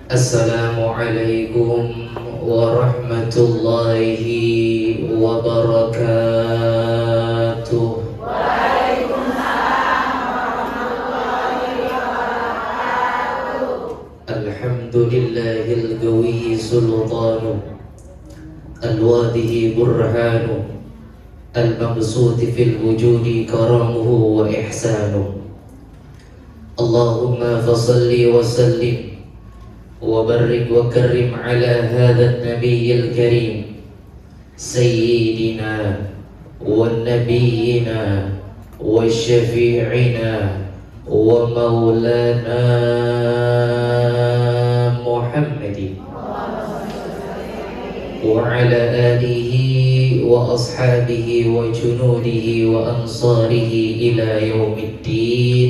Assalamualaikum warahmatullahi wabarakatuh. Alhamdulillahil qawiyyi sultanu al-wadihi burhanu al-mabsuti fil wujudi karamuhu wa ihsanu. Allahumma fasalli wa sallim وبارك وكرم على هذا النبي الكريم سيدنا ونبينا وشفيعنا ومولانا محمد وعلى آله وأصحابه وجنوده وأنصاره إلى يوم الدين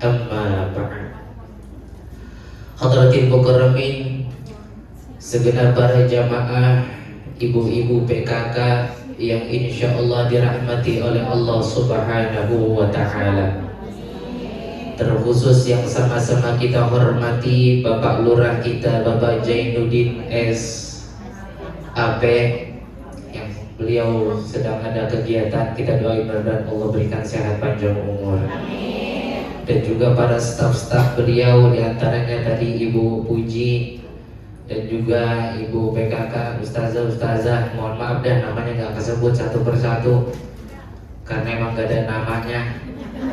أما بعد. Hadratil Mukarramin, segenap para jamaah, ibu-ibu PKK yang insya Allah dirahmati oleh Allah Subhanahu wa Ta'ala. Terkhusus yang sama-sama kita hormati Bapak Lurah kita, Bapak Jainuddin S.A.P. yang beliau sedang ada kegiatan. Kita doain mudah-mudahan Allah berikan sehat panjang umur. Dan juga para staf-staf beliau, diantaranya tadi Ibu Puji dan juga Ibu PKK, Ustazah, mohon maaf dah namanya gak kesebut satu persatu karena emang gak ada namanya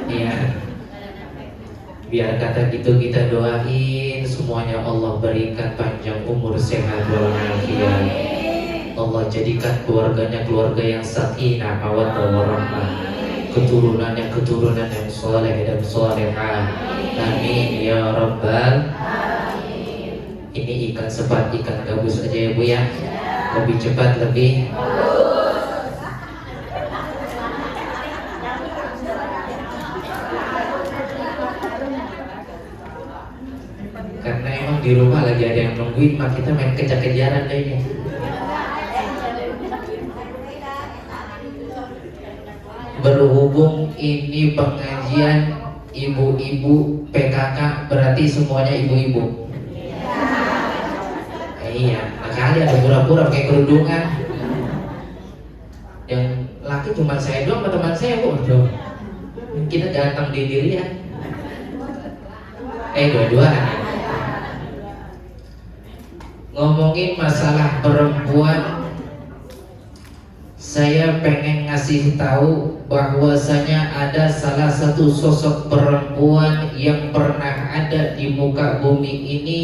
ya. Biar kata gitu kita doain semuanya Allah berikan panjang umur, sehat walafiat. Allah jadikan keluarganya keluarga yang sakinah, mawaddah warahmah, keturunannya keturunan yang soleh dan solehah. Amin ya rabbal alamin. Ini ikan sepat, ikan gabus aja ya Bu ya. Lebih cepat lebih karena emang di rumah lagi ada yang nungguin, mah kita main kejar-kejaran deh ya. Berhubung ini pengajian ibu-ibu PKK, berarti semuanya ibu-ibu. Iya, kali ada pura-pura pakai kerudungan. Yang laki cuma saya doang sama teman saya, waduh. Kita ganteng di dirian. Dua-duaan. Ngomongin masalah perempuan, saya pengen ngasih tahu bahwasanya ada salah satu sosok perempuan yang pernah ada di muka bumi ini.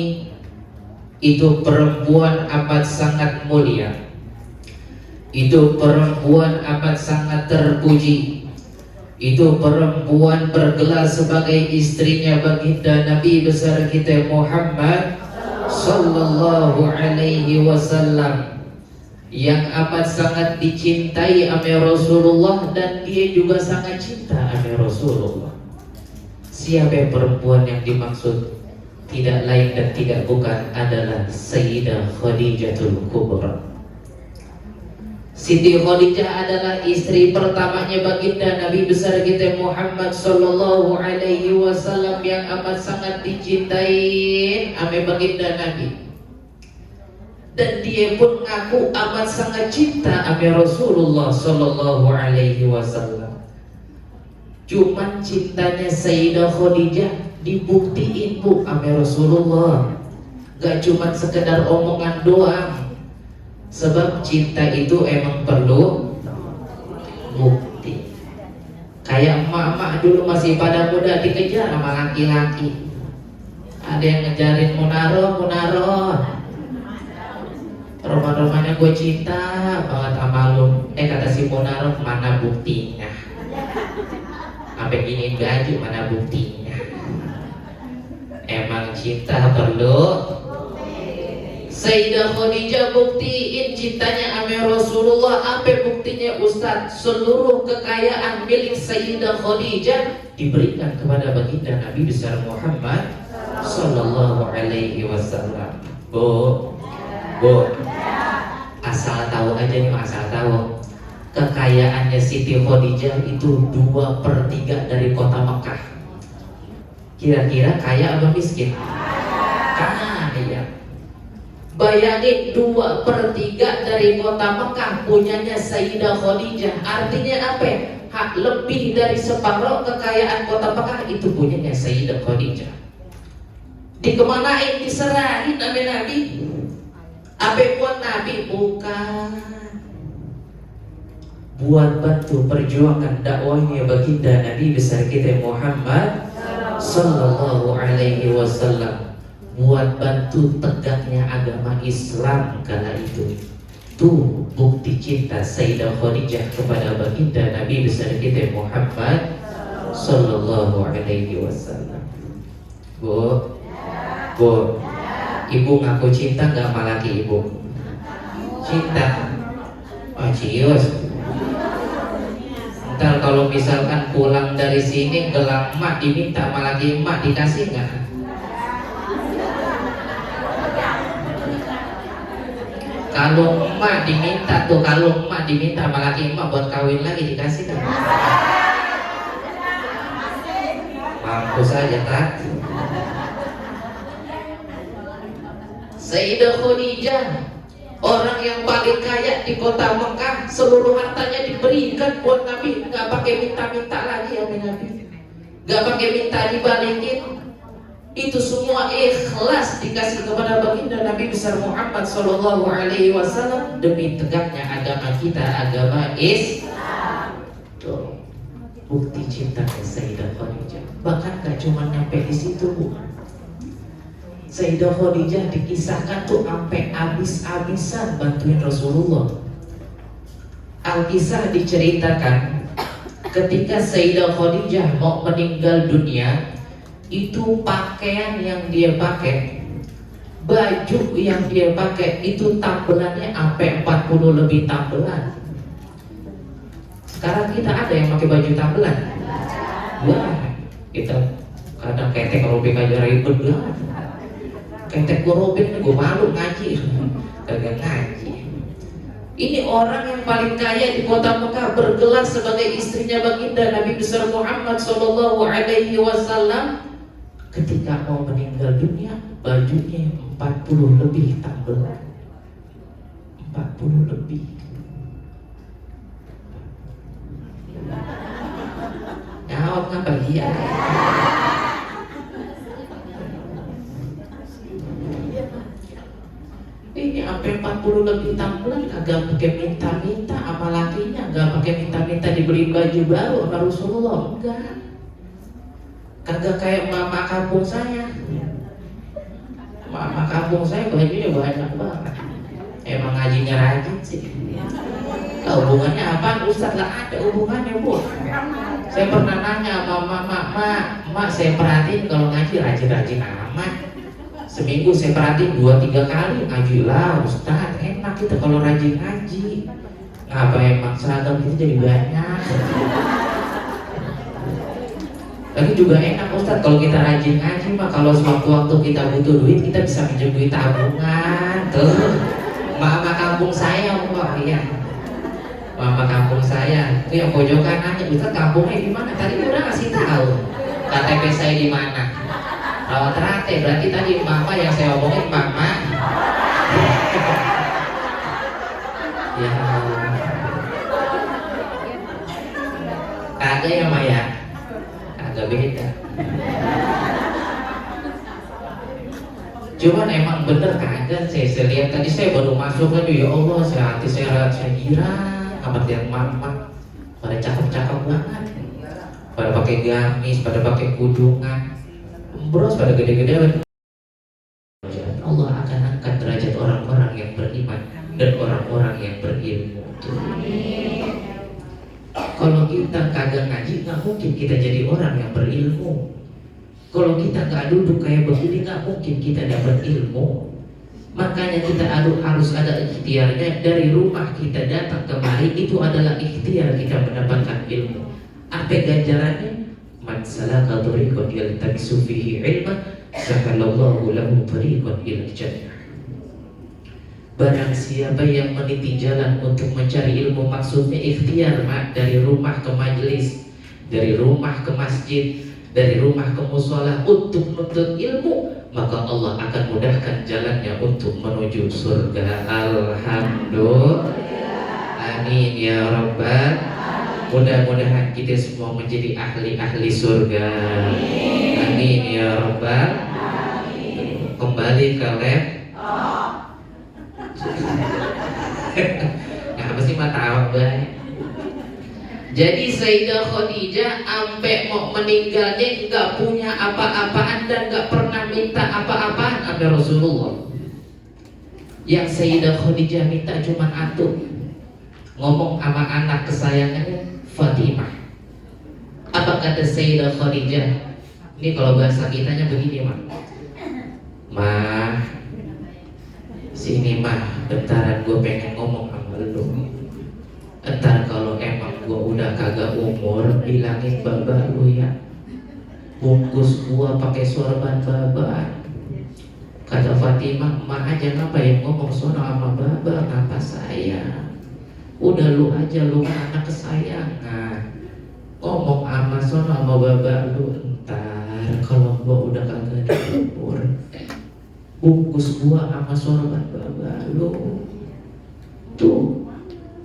Itu perempuan amat sangat mulia. Itu perempuan amat sangat terpuji. Itu perempuan bergelar sebagai istrinya baginda Nabi besar kita Muhammad sallallahu alaihi wasallam, yang amat sangat dicintai oleh Rasulullah, dan dia juga sangat cinta oleh Rasulullah. Siapa perempuan yang dimaksud? Tidak lain dan tidak bukan adalah Sayyidah Khadijatul Kubra. Siti Khadijah adalah istri pertamanya baginda Nabi besar kita Muhammad sallallahu alaihi wasallam, yang amat sangat dicintai oleh baginda Nabi. Dan dia pun ngaku amat sangat cinta sama Rasulullah sallallahu alaihi wasallam. Cuman cintanya Sayyidah Khadijah dibuktiin Bu sama Rasulullah. Gak cuman sekedar omongan doang. Sebab cinta itu emang perlu bukti. Kayak emak-emak dulu masih pada muda dikejar sama laki-laki. Ada yang ngejarin Munaro, rumah-rumahnya gue cinta banget sama lu. Kata si Munaro, mana buktinya? Sampai giniin baju, mana buktinya? Emang cinta perlu. Sayyidah Khadijah buktiin cintanya sama Rasulullah. Apa buktinya Ustaz? Seluruh kekayaan milik Sayyidah Khadijah diberikan kepada baginda Nabi besar Muhammad sallallahu alaihi wasallam. Bu, asal tahu aja nih, asal tahu. Kekayaannya Siti Khadijah itu 2/3 dari kota Mekah. Kira-kira kaya apa miskin? Kaya. Bayangin 2/3 dari kota Mekah punyanya Sayyidah Khadijah. Artinya apa? Hak lebih dari separuh kekayaan kota Mekah itu punyanya Sayyidah Khadijah. Dikemanain, diserahin sama Nabi. Apa buat Nabi? Bukan. Buat bantu perjuangan dakwahnya baginda Nabi besar kita Muhammad Sallallahu Alaihi Wasallam. Buat bantu tegaknya agama Islam kala itu. Tuh bukti cinta Sayyidah Khadijah kepada baginda Nabi besar kita Muhammad Sallallahu Alaihi Wasallam. Bu, ibu ngaku cinta gak sama laki ibu? Cinta. Oh cius. Ntar kalau misalkan pulang dari sini gelang emak diminta sama laki emak, dikasih nggak? Kalau emak diminta tuh, kalau emak diminta sama laki emak buat kawin lagi, dikasih nggak? Mampus aja tak? Sayyidah Khadijah, orang yang paling kaya di kota Mekah, seluruh hartanya diberikan buat Nabi, nggak pakai minta-minta lagi ya Nabi, nggak pakai minta dibalikin, itu semua ikhlas dikasih kepada baginda Nabi besar Muhammad Sallallahu Alaihi Wasallam demi tegaknya agama kita, agama Islam. Tuh bukti cinta Sayyidah Khadijah. Bahkan gak cuma nyampe di situ, Bu. Sayyidah Khadijah dikisahkan tuh sampai habis-habisan bantuin Rasulullah. Al-Kisah diceritakan ketika Sayyidah Khadijah mau meninggal dunia, itu pakaian yang dia pakai, baju yang dia pakai itu tambelannya sampai 40 lebih tambelan. Sekarang kita ada yang pakai baju tambelan? Wah, kita kadang ketek robek aja ribet banget. Ketek gue robek, gue malu ngaji, kagak ngaji. Ini orang yang paling kaya di kota Mekah, bergelar sebagai istrinya baginda Nabi besar Muhammad Sallallahu Alaihi Wasallam. Ketika mau meninggal dunia, bajunya 40 lebih tambelan, 40 lebih. Jawab ngapa dia? Ini sampai 40 lebih tambelan, agak pakai minta-minta sama lakinya, agak pakai minta-minta dibeli baju baru sama Rasulullah, enggak. Kagak kayak mama kampung saya. Mama kampung saya bajunya banyak banget. Emang ngajinya rajin sih. Hubungannya apa? Ustaz lah ada hubungannya, Bu. Saya pernah nanya sama mak, saya perhatiin kalau ngaji rajin-rajin amat. Seminggu saya perhatiin 2-3 kali ngaji lah, Ustaz. Enak kita kalau rajin ngaji. Ngapa emang seragam kita jadi banyak? Tapi juga enak Ustaz kalau kita rajin ngaji mah, kalau sewaktu-waktu kita butuh duit kita bisa pinjam duit tabungan. Tuh, mama kampung saya, Pak, ya. Mama kampung saya itu yang pojokan nanya, Ustaz kampungnya di mana? Tadi udah ngasih tahu KTP saya di mana. Rawat Rate, berarti tadi mama yang saya omongin mama. Ya, kagak ya Maya, agak beda. Cuman emang bener kagak, saya lihat tadi saya baru masuk lagi, ya Allah, hati saya girang amat yang mama, pada cakep-cakep banget, pada pakai gamis, pada pakai kudungan, bros pada gede-gede. Allah akan angkat derajat orang-orang yang beriman dan orang-orang yang berilmu. Kalau kita kagak ngaji, nggak mungkin kita jadi orang yang berilmu. Kalau kita nggak duduk kayak begini, nggak mungkin kita dapat ilmu. Makanya kita harus ada ikhtiarnya. Dari rumah kita datang kemari, itu adalah ikhtiar kita mendapatkan ilmu. Apa ganjarannya? Man salaka thariqan yaltamisu fihi ilman, sahalallahu lahu thariqan ilal jannah. Barang siapa yang meniti jalan untuk mencari ilmu, maksudnya ikhtiar, dari rumah ke majelis, dari rumah ke masjid, dari rumah ke musola untuk menuntut ilmu, maka Allah akan mudahkan jalannya untuk menuju surga. Alhamdulillah. Amin ya Rabbal. Mudah-mudahan kita semua menjadi ahli-ahli surga. Amin ya Rabbal. Kembali ke laptop. Nah, apa sih mata awak baik. Jadi Sayyidah Khadijah sampai mau meninggalnya nggak punya apa-apaan dan nggak pernah minta apa-apaan sama Rasulullah. Yang Sayyidah Khadijah minta cuma atuh ngomong sama anak kesayangannya Fatimah. Apa kata Sayyidah Khadijah? Ini kalau bahasa kitanya begini, Mah, sini mah, bentaran gue pengen ngomong sama lu. Entar kalau emang gue udah kagak umur, bilangin baba lu ya, bungkus gua pakai sorban baba. Kata Fatimah, emak aja ngapa yang ngomong sono sama baba, ngapa saya? Udah lu aja, lu kan anak kesayangan, ngomong sama sono sama baba lu. Entar kalau gua udah kagak di umur, bungkus gua sama sorban baba lu. Tuh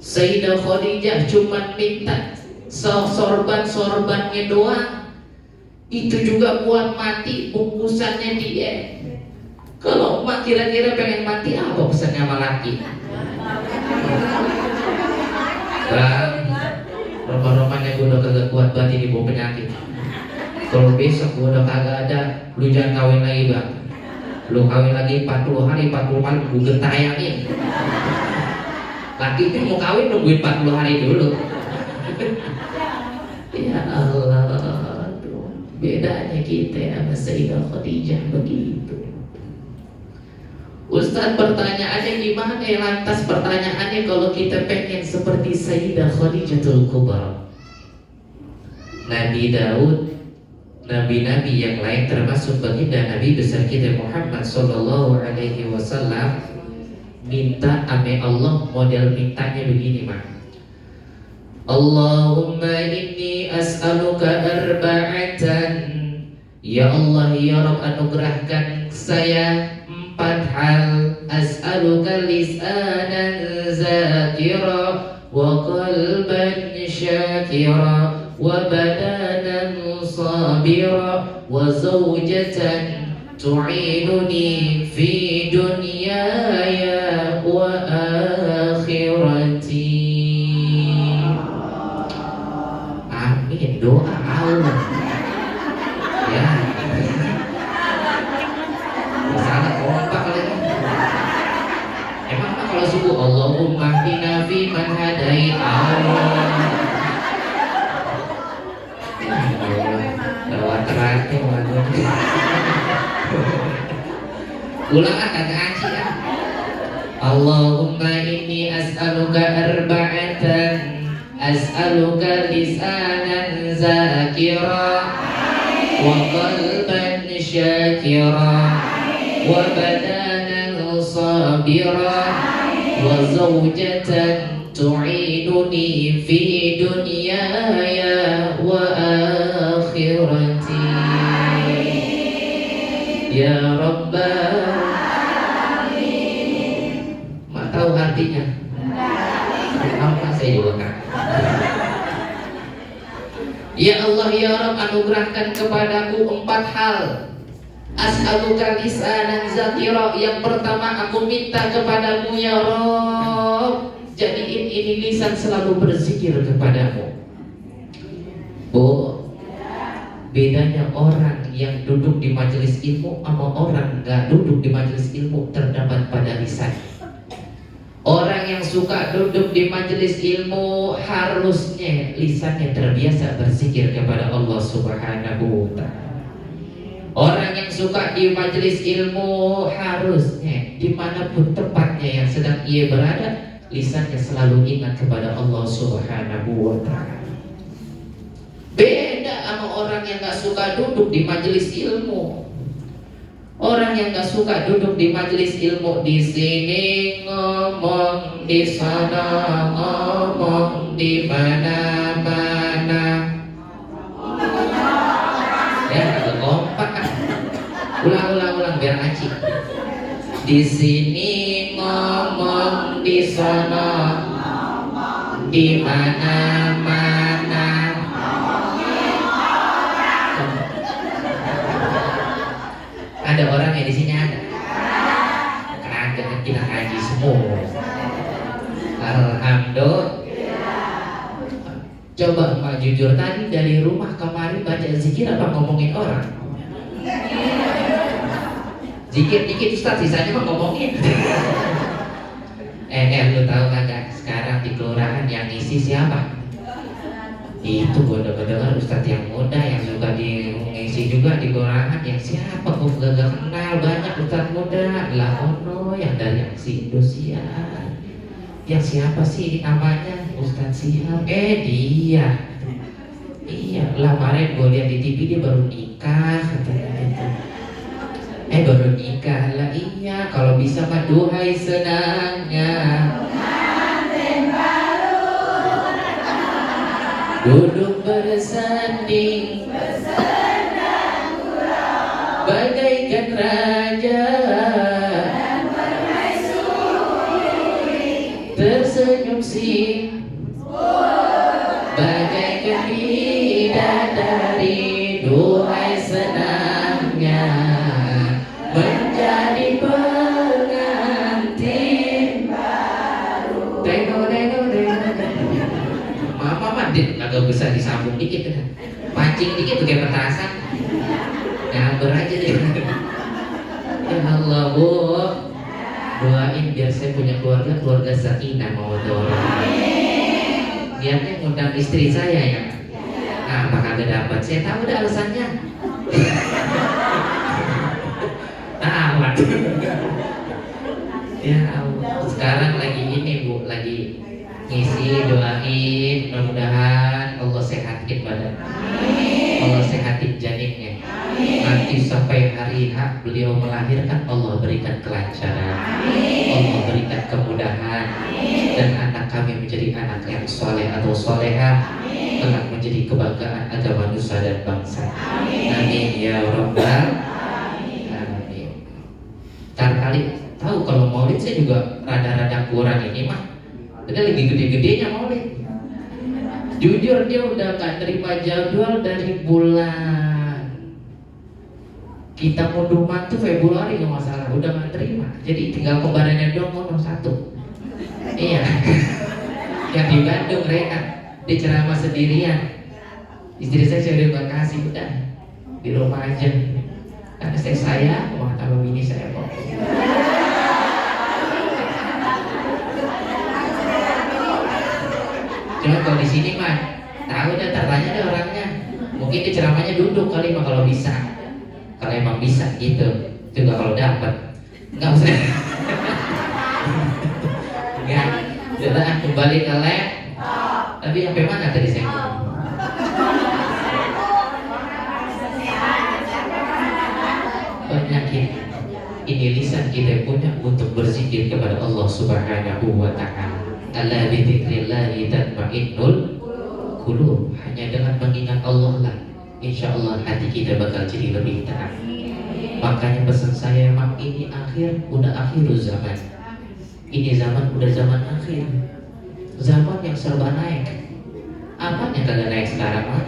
Sayyidah Khadijah cuma minta sorban-sorbannya doang. Itu juga buat mati bungkusannya dia. Kalau emak kira-kira pengen mati apa pesannya sama laki? Bang, roman-romannya gue udah kagak kuat banget ini bawa penyakit. Kalau besok gue udah kagak ada, lu jangan kawin lagi bang. Lu kawin lagi 40 hari, 40 malam gue gentayangin. Laki itu mau kawin nungguin 40 hari dulu. Ya Allah, bedanya kita sama Sayyidah Khadijah begitu. Ustaz, pertanyaannya gimana ya? Lantas pertanyaannya kalau kita pengen seperti Sayyidah Khadijatul Kubra, Nabi Daud, nabi-nabi yang lain termasuk baginda Nabi besar kita Muhammad sallallahu alaihi wasallam, minta ame Allah model mintanya begini mah. Allahumma inni as'aluka arba'atan. Ya Allah ya Rabb, anugerahkan saya 4 hal. As'aluka lisanan zakira wa qalban syakira wa badanan sabira wa zawjatan tu'inuni fi dunyaya wa akhirati. Amin, doa Allah ya. Salah kompak lagi. Emang kalau subuh Allahumma hdina fi man hadait Allah. Lewat terakhir ulang kagak ngaji ya. Allahumma inni as'aluka arba'atan. As'aluka lisanan zakira wa qalban syakira wa badanan sabira wa zawjatan tu'inuni fi dunyaya wa akhirati. Ya Rabbal. Mak tahu artinya? Apa saya juga kan? Ya Allah ya Rabb, anugerahkan kepadaku 4 hal. As'aluka lisanan zakira. Yang pertama aku minta kepadamu ya Rabb, jadiin ini lisan selalu berzikir kepadamu. Bu, bedanya orang yang duduk di majelis ilmu sama orang gak duduk di majelis ilmu terdapat pada lisan. Orang yang suka duduk di majelis ilmu harusnya lisannya terbiasa berzikir kepada Allah Subhanahu wa ta'ala. Orang yang suka di majelis ilmu harusnya dimanapun tempatnya yang sedang ia berada, lisannya selalu ingat kepada Allah Subhanahu wa ta'ala. Beda sama orang yang gak suka duduk di majelis ilmu. Orang yang gak suka duduk di majelis ilmu, di sini ngomong, di sana ngomong, di mana-mana Di sini ngomong, di sono, di mana-mana. Ada orang yang di sini ada? Kagak, kita haji semua. Alhamdulillah. Coba Mak jujur, tadi dari rumah kemarin baca zikir apa ngomongin orang? Zikir dikit Ustaz, sisanya mah ngomongin. Lu tahu kagak sekarang di kelurahan yang ngisi siapa? Itu bodoh-bodoh Ustaz yang muda yang suka ngisi juga di kelurahan yang siapa? Kok gak kenal, banyak Ustaz muda. Lah ono yang dari aksi Indosiar. Yang siapa sih namanya? Ustaz Siap. Dia. Iya, lah kemarin gue lihat di TV dia baru nikah katanya gitu. Baru nikah lah. Iya, kalau bisa mah duhai senangnya duduk bersanding bagaikan raja tersenyum sih bagaikan bidadari. Duhai senangnya menjadi pengantin baru. Tengok. Mama mandit agak bisa disambung dikit kan, pancing dikit tuh kayak petasan, nyamber aja deh. Ya Allah Bu, doain biar saya punya keluarga sakinah mawaddah. Niatnya ngundang istri saya ya. Nah, apa kagak dapat? Saya tahu ada alasannya. Amat. Ya Allah. Sekarang lagi ini Bu, lagi ngisi, doain mudah-mudahan Allah sehatin badan, Allah sehatin janinnya. Nanti sampai hari H beliau melahirkan, Allah berikan kelancaran, Allah berikan kemudahan, dan anak kami menjadi anak yang soleh atau solehah, kelak menjadi kebanggaan agama nusa dan bangsa. Amin ya rabbal alamin. Kali tahu kalau maulid saya juga rada-rada kurang ini mah. Udah lagi gede-gedenya maulid. Jujur dia udah gak terima jadwal dari bulan kita mundur mantu Februari nggak masalah, udah gak terima. Jadi tinggal kembarannya doang nomor 1. Iya. Yang di Bandung Rehan, dia ceramah sendirian. Istri saya udah gak kasih, udah di rumah aja. Karena saya mau taruh ini saya kok. Cuma kalau di sini mah tahu dah, tanya deh orangnya. Mungkin di ceramahnya duduk kali mah kalau bisa. Kalau emang bisa gitu. Juga kalau dapat. Enggak usah. Enggak. Sudah kembali ke lab. Tapi sampai mana tadi saya? Penyakit. Ini lisan kita punya untuk berzikir kepada Allah Subhanahu wa Ta'ala. Ala bi dzikrillahi tatma'innul qulub. Hanya dengan mengingat Allah lah, insyaallah hati kita bakal jadi lebih tenang. Makanya pesan saya, mak, ini udah akhir zaman. Ini zaman udah zaman akhir. Zaman yang serba naik. Apa yang kagak naik sekarang, mak?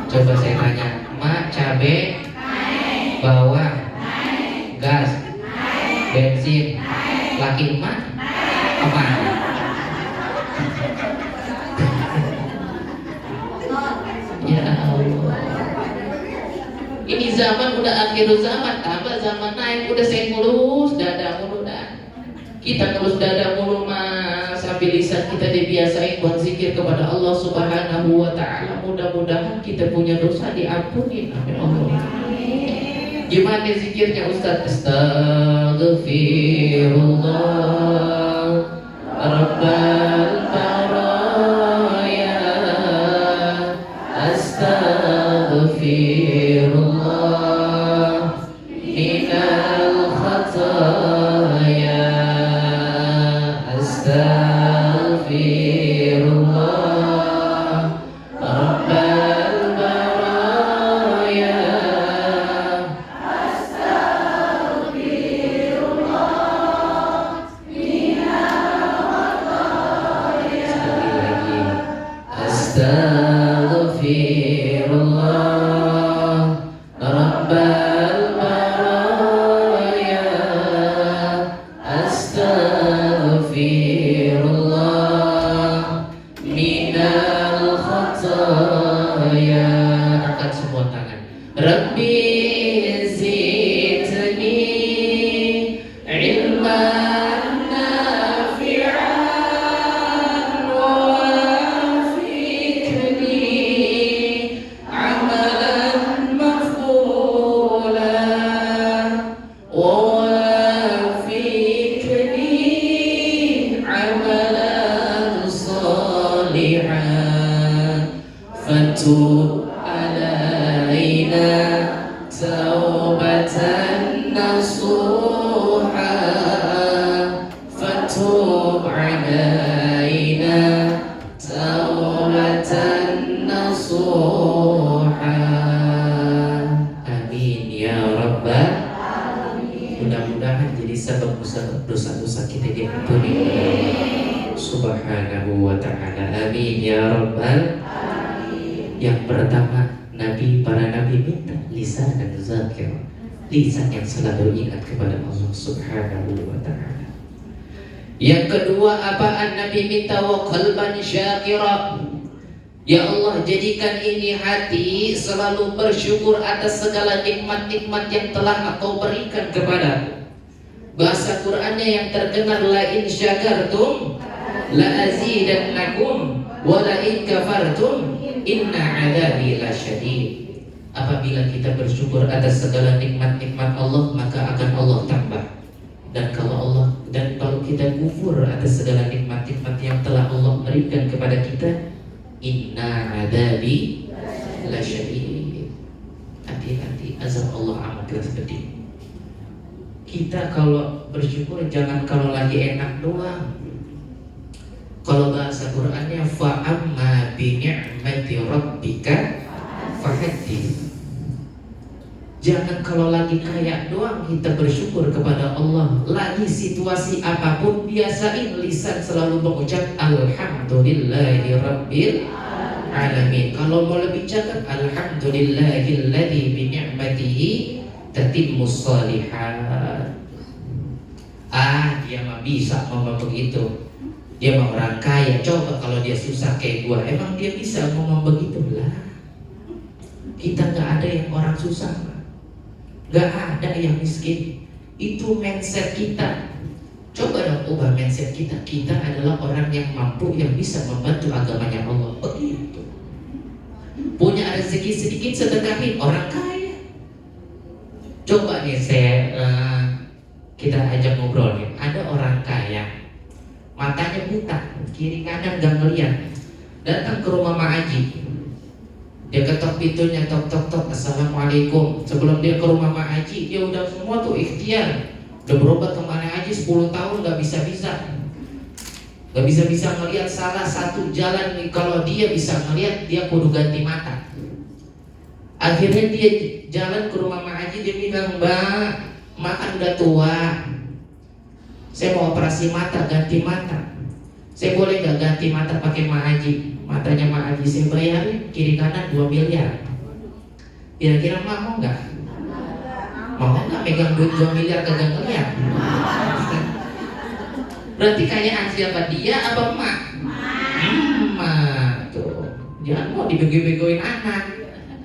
Coba saya tanya, mak, cabe naik, bawang naik, gas naik, bensin naik, laki emak apa? Ya Allah. Ini zaman udah akhir zaman, tambah zaman naik, udah saya ngurus dada mulu dah. Kita ngurus dada mulu mas, sambil lisan kita dibiasain buat zikir kepada Allah Subhanahu wa Ta'ala. Mudah-mudahan kita punya dosa diampuni oleh Allah. Gimana zikirnya Ustaz? Astaghfirullah Rabbal baraya, astaghfirullah minal khataya, astaghfirullah Rabbal baraya, astaghfirullah astaghfirullah rabbal baraya astaghfirullah minal khataya. Angkat semua tangan. Rabbi zidni ilman nafi'an wafiqni amalan maf'ulan wafiqni amalan salihan fatub alaina taubatan nasuha fatub alaina taubatan nasuha. Amin ya rabbal alamin. Mudah-mudahan jadi sebab dosa-dosa kita diampuni subhanahu wa ta'ala. Amin ya rabbal alamin. Yang pertama, para nabi minta lisan dan zakir, lisan yang selalu ingat kepada Allah subhanahu wa ta'ala. Yang kedua, apaan Nabi minta? Wa qalban syakira. Ya Allah, jadikan ini hati selalu bersyukur atas segala nikmat-nikmat yang telah Engkau berikan kepada. Bahasa Qur'annya yang terdengar, la in syakartum la azidannakum wa la in kafartum inna adzabi lasyadid. Apabila kita bersyukur atas segala nikmat-nikmat Allah, maka akan Allah tambah. Dan kalau kita kufur atas segala nikmat-nikmat yang telah Allah berikan kepada kita, inna adzabi lasyadid. Hati-hati, azab Allah amatlah pedih. Kita kalau bersyukur jangan kalau lagi enak doang. Kalau bahasa Qur'annya fa'amma bi ni'mati rabbika fahaddits. Jangan kalau lagi kaya doang kita bersyukur kepada Allah. Lagi situasi apapun, biasain lisan selalu mengucap alhamdulillahi rabbil alamin. Kalau mau lebih cakap, alhamdulillahilladzi bi ni'matihi tatimmus shalihat. Dia mah bisa ngomong begitu. Dia mah orang kaya. Coba kalau dia susah kayak gua, emang dia bisa ngomong begitu lah? Kita gak ada yang orang susah, gak ada yang miskin. Itu mindset kita. Coba dong ubah mindset kita. Kita adalah orang yang mampu, yang bisa membantu agamanya Allah. Begitu. Punya rezeki sedikit, sedekahin orang kaya. Coba nih kita ajak ngobrol nih. Ada orang kaya, matanya buta, kiri kanan gak ngeliat. Datang ke rumah Mak Haji. Dia ketok pintunya, tok tok tok, assalamualaikum. Sebelum dia ke rumah Mak Haji, dia udah semua tuh ikhtiar. Udah berobat ke Mak Haji 10 tahun gak bisa-bisa. Gak bisa-bisa ngelihat salah satu jalan nih. Kalau dia bisa ngelihat, dia kudu ganti mata. Akhirnya dia jalan ke rumah Mak Haji. Dia bilang, Mbak, Mak kan udah tua, saya mau operasi mata, ganti mata. Saya boleh gak ganti mata pakai Mak Haji? Matanya Mak Haji saya bayarin, kiri kanan 2 miliar. Kira-kira Mak mau gak? Mau gak megang duit 2 miliar kagak ngeliat? Berarti kayaan siapa, dia apa Mak? Mak tuh. Jangan mau dibego-begoin anak.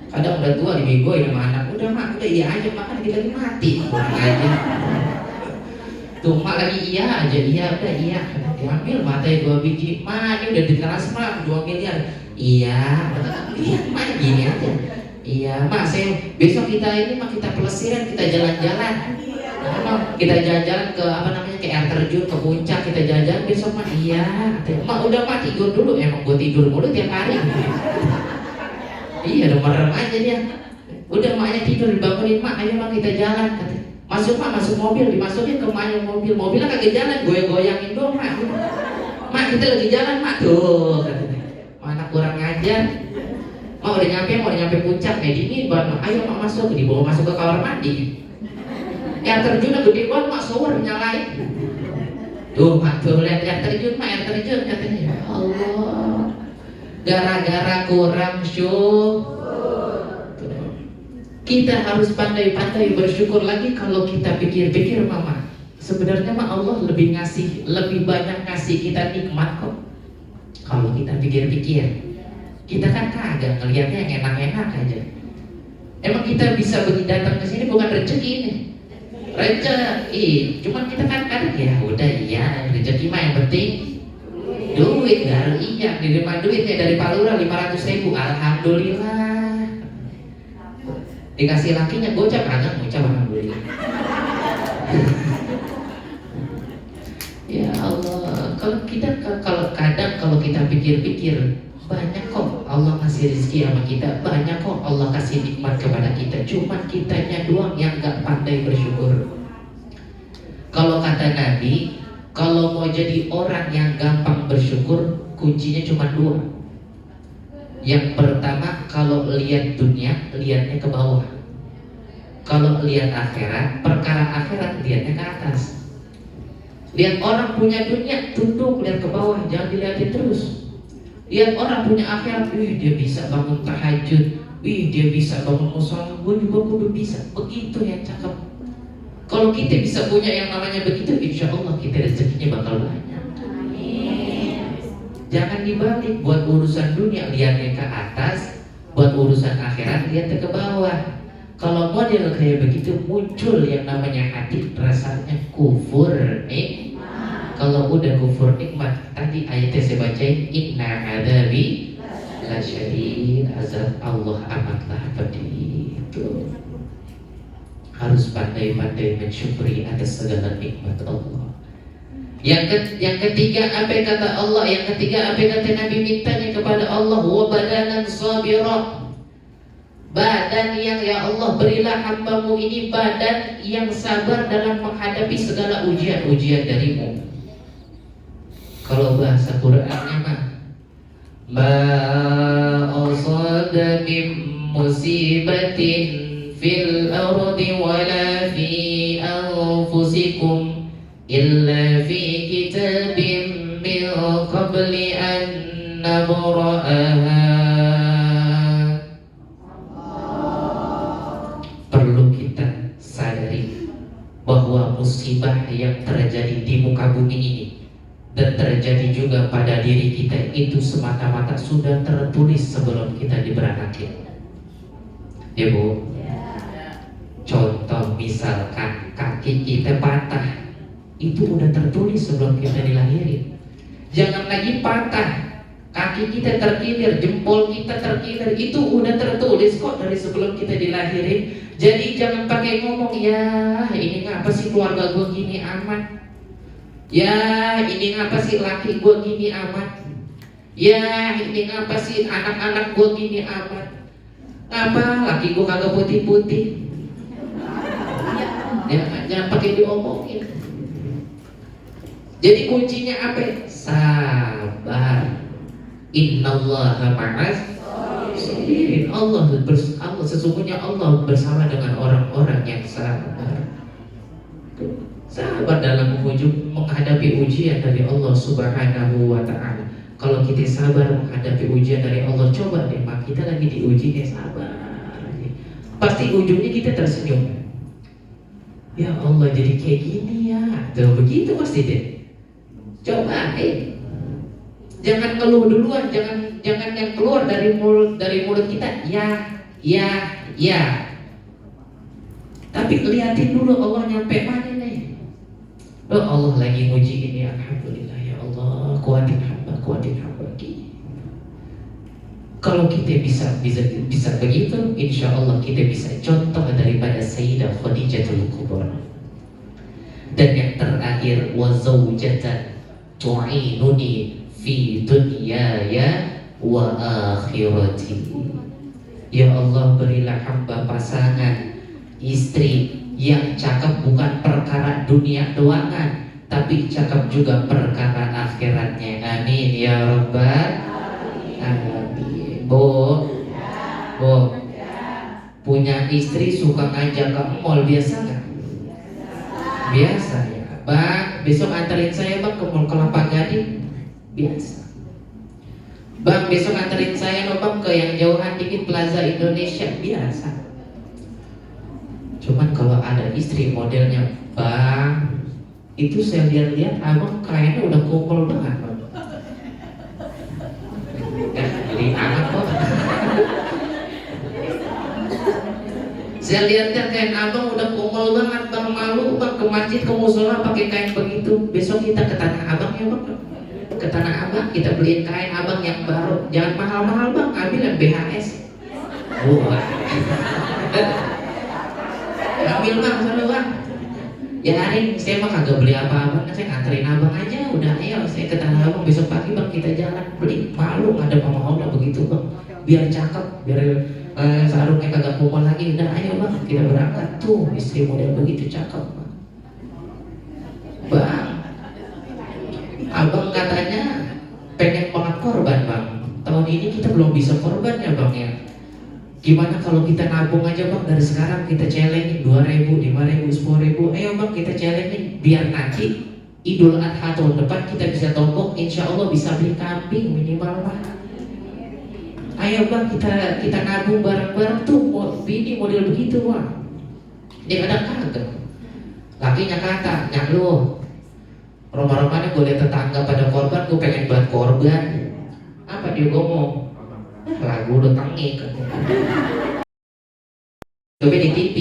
Kadang udah tua dibegoin sama anak. Udah Mak, udah iya aja, Mak kan lagi mati. Kurang aja. Tuh Mak lagi iya aja, iya udah iya. Diambil matanya 2 biji. Mak, ini udah ditransfer 2 miliar. Iya, lihat Mak gini aja. Iya Mak, saya besok kita ini Mak, kita pelesiran, kita jalan-jalan. Kita jalan-jalan ke apa namanya, ke air terjun, ke puncak, kita jalan-jalan besok Mak. Iya, Mak udah Mak tidur dulu. Emang gue tidur mulu tiap hari. Iya, udah merem aja dia. Udah Maknya tidur, dibangunin, Mak ayo Mak kita jalan. Masuk Mak, masuk mobil, dimasukin ke Maknya mobil. Mobilnya kagak jalan, goyang-goyangin doang Mak. Mak kita lagi jalan Mak, tuh katanya. Anak kurang ngajar. Mak udah nyampe puncak, dingin banget Mak. Ayo Mak masuk, dibawa masuk ke kamar mandi. Air terjunnya gede banget Mak, shower nyalain. Tuh Mak, tuh lihat air terjun Mak, air terjun katanya. Ya Allah. gara-gara kurang syukur. Kita harus pandai-pandai bersyukur lagi. Kalau kita pikir-pikir mama, sebenarnya mah Allah lebih banyak ngasih kita nikmat kok. Kalau kita pikir-pikir, kita kan kagak ngelihatnya yang enak-enak aja. Emang kita bisa datang ke sini bukan rezeki nih, rezeki. Cuman kita kan kadang ya udah iya rezeki mah yang penting duit, baru iya diterima duitnya dari Pak Lurah 500.000, alhamdulillah. Dikasih lakinya gocap kagak ngucap alhamdulillah. Ya Allah, kalau kita pikir-pikir, banyak kok Allah kasih rezeki sama kita, banyak kok Allah kasih nikmat kepada kita. Cuman kitanya doang yang gak pandai bersyukur. Kalau kata Nabi, kalau mau jadi orang yang gampang bersyukur, kuncinya cuma dua. Yang pertama, kalau lihat dunia, lihatnya ke bawah. Kalau lihat akhirat, perkara akhirat lihatnya ke atas. Lihat orang punya dunia, tunduk, lihat ke bawah, jangan dilihatin terus. Lihat orang punya akhirat, wih dia bisa bangun tahajud, wih dia bisa bangun mushola, gue juga kudu bisa. Begitu yang cakep. Kalau kita bisa punya yang namanya begitu, insya Allah kita rezekinya bakal banyak. Jangan dibalik, buat urusan dunia lihatnya ke atas, buat urusan akhirat lihatnya ke bawah. Kalau model kayak begitu, muncul yang namanya hati rasanya kufur nikmat. Kalau udah kufur nikmat, tadi ayatnya saya bacain, inna adabi lasyadid, azab Allah amatlah pedih. Itu harus pandai-pandai mensyukuri atas segala nikmat Allah. Yang ketiga apa yang kata Allah? Yang ketiga apa yang kata Nabi mintanya kepada Allah? Wa badanan sabira, badan yang ya Allah berilah hambamu ini badan yang sabar dalam menghadapi segala ujian-ujian darimu. Kalau bahasa Qur'annya mah ma asada min musibatin fil ardi wala fi anfusikum illa fi kitabim min qabli an nabra'aha. Perlu kita sadari bahwa musibah yang terjadi di muka bumi ini dan terjadi juga pada diri kita itu semata-mata sudah tertulis sebelum kita diberangkatin. Ya Bu? Contoh misalkan kaki kita patah, itu udah tertulis sebelum kita dilahirin. Jangan lagi patah, kaki kita terkilir, jempol kita terkilir, itu udah tertulis kok dari sebelum kita dilahirin. Jadi jangan pakai ngomong, ya ini ngapa sih keluarga gue gini amat, ya ini ngapa sih laki gue gini amat, ya ini ngapa sih anak-anak gue gini amat, apa laki gue kagak putih-putih. Ya, jangan pakai diomongin. Jadi kuncinya apa? Sabar. Innallaha ma'as sabirin. Allah sesungguhnya Allah bersama dengan orang-orang yang sabar. Sabar dalam menghadapi ujian dari Allah Subhanahu wa ta'ala. Kalau kita sabar menghadapi ujian dari Allah, coba deh Pak, kita lagi diuji nih, sabar. Pasti ujungnya kita tersenyum. Ya Allah jadi kayak gini ya. Tuh begitu pasti deh. Coba jangan ngeluh duluan, jangan yang keluar dari mulut kita ya. Tapi liatin dulu Allah nyampe mana nih. Oh Allah lagi nguji ini, alhamdulillah ya Allah, kuatin hamba lagi. Kalau kita bisa begitu, insya Allah kita bisa contoh daripada Sayyidah Khadijatul Kubra. Dan yang terakhir, wa zawjatan tu'inuni fi dunyaya wa akhirati. Ya Allah berilah hamba pasangan istri yang cakep, bukan perkara dunia doangan, tapi cakep juga perkara akhiratnya. Amin ya rabbal alamin. Bu, punya istri suka ngajak ke mall biasa nggak? Biasa ya. Bang, besok anterin saya bang ke mall Kelapa Gading. Biasa. Bang, besok anterin saya no bang ke yang jauhan dikit, Plaza Indonesia. Biasa. Cuman kalau ada istri modelnya, bang, itu saya lihat-lihat abang kayaknya udah kumpul banget bang. Ya, jadi anak kok. Saya lihat-lihat kain abang udah kumpul banget bang, malu bang ke masjid ke musola pakai kain begitu. Besok kita ke tanah abang ya bang, ke tanah abang kita beliin kain abang yang baru, jangan mahal-mahal bang, ambil yang BHS. Wah. Ambil bang, sana bang. Ya hari saya mah kagak beli apa-apa, saya nganterin abang aja, udah ayo saya ke tanah abang besok pagi bang kita jalan beli. Malu ada mama Allah begitu bang, biar cakep, biar sarungnya kagak kumpul lagi, udah ayo bang kita berangkat tuh, istri model begitu cakep bang. Bang, abang katanya pengen banget korban bang, tahun ini kita belum bisa korban ya bang ya. Gimana kalau kita nabung aja bang dari sekarang, kita celengin 2.000, 5.000, 10.000. Ayo bang kita celengin biar nanti Idul Adha tahun depan kita bisa tombok, insya Allah bisa beli kambing minimal bang. Ayo bang kita nabung bareng-bareng tuh, bini model begitu bang. Dia kadang kagak. Lakinya kata, nyak lu rumah-rumahnya gue liat tetangga pada korban, gue pengen buat korban. Apa dia ngomong? Lagu udah tengik. Coba di TV,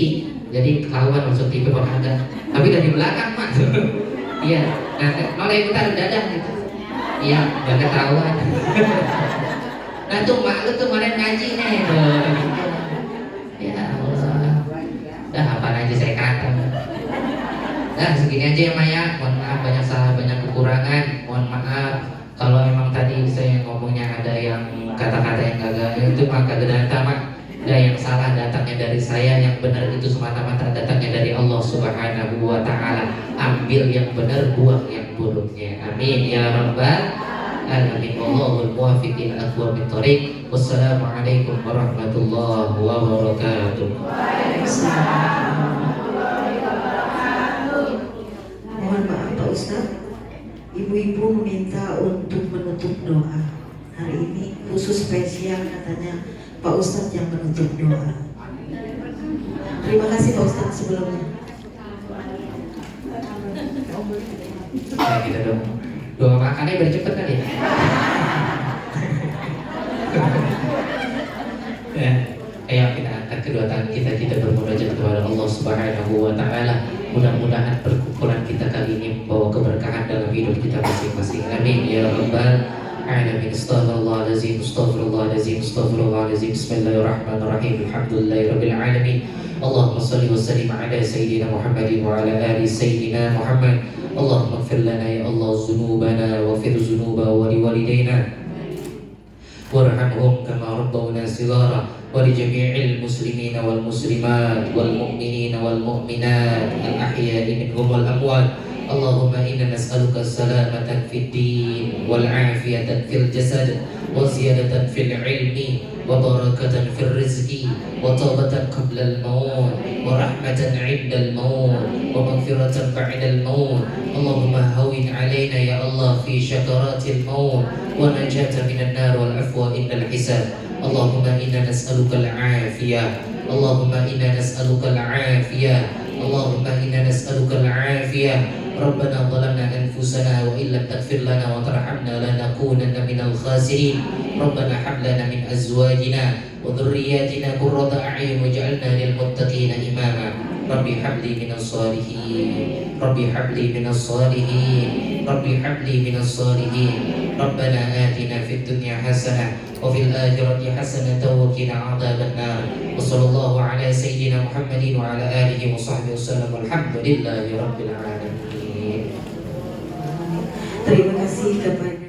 jadi kelawan masuk TV berharga. Tapi dari belakang mas. Iya, nah mau ikutan dadah gitu. Iya, udah ketahuan. Nah tuh mak lu tuh kemarin ngaji nih. Ya Allah. Dah apa aja saya kata. Nah segini aja ya Maya. Mohon maaf banyak salah, banyak kekurangan. Mohon maaf kalau emang tadi saya ngomongnya ada yang kata-kata yang gagal, itu maka kagak mak. Dan yang salah datangnya dari saya, yang benar itu semata-mata datangnya dari Allah Subhanahu wa Ta'ala. Ambil yang benar, buang yang buruknya. Amin ya rabbal alamin. Wallahul muwaffiq ila aqwamit thoriq. Wassalamualaikum warahmatullahi wabarakatuh. Waalaikumsalam. Mohon maaf Pak Ustadz, ibu-ibu meminta untuk menutup doa. Hari ini khusus spesial katanya Pak Ustadz yang menutup doa. Terima kasih Pak Ustadz sebelumnya. Nah, kita dong. Doa makannya biar cepet kali ya. Ya, ayo kita angkat kedua tangan kita bermunajat kepada Allah Subhanahu wa Ta'ala. Mudah-mudahan perkumpulan kita kali ini membawa keberkahan dalam hidup kita masing-masing. Amin ya rabbal alamin. Astaghfirullahaladzim, astaghfirullahaladzim, astaghfirullahaladzim. Bismillahirrahmanirrahim. Alhamdulillahirabbil alamin. Allahumma salli wa sallim ala sayyidina Muhammadin wa ala ali sayyidina Muhammad. Allahumma ighfir lana ya Allah dzunubana wa ighfir dzunuba wa liwalidayna warhamhum kama rabbawna shighara wa li jami'il muslimina wal muslimat wal mu'minina wal mu'minat al ahya'i minhum wal amwat. Allahumma inna nas'aluka salamatan fid din wal afiyatan fil jasad wa ziyadatan fil ilmi wa barakatan fil rizqi wa tawbatan qabla al maut wa rahmatan 'inda al maut wa maghfiratan ba'da al maut. Allahumma hawin 'alaina ya Allah fi syakaratil maut wa najata minan nar wal afwa indal hisab. Allahumma inna nas'aluka al-'afiyah. Allahumma inna nas'aluka al-'afiyah. Allahumma inna nas'aluka al-'afiyah. Rabbana zalamna anfusana wa illam taghfir lana wa tarhamna lanakunanna minal khasirin. Rabbana hab lana min azwajina wa dhurriyyatina qurrata a'yun waj'alna lil muttaqina imama. Rabbi habli minas salihin. Rabbi habli minas salihin. Rabbi habli minas salihin. Rabbana atina fid dunya hasanah wa fil akhirati hasanatan wa qina adzabannar. Wa sallallahu ala sayyidina Muhammadin wa ala alihi wa sahbihi wasallam. Alhamdulillahi rabbil alamin. Terima kasih kepada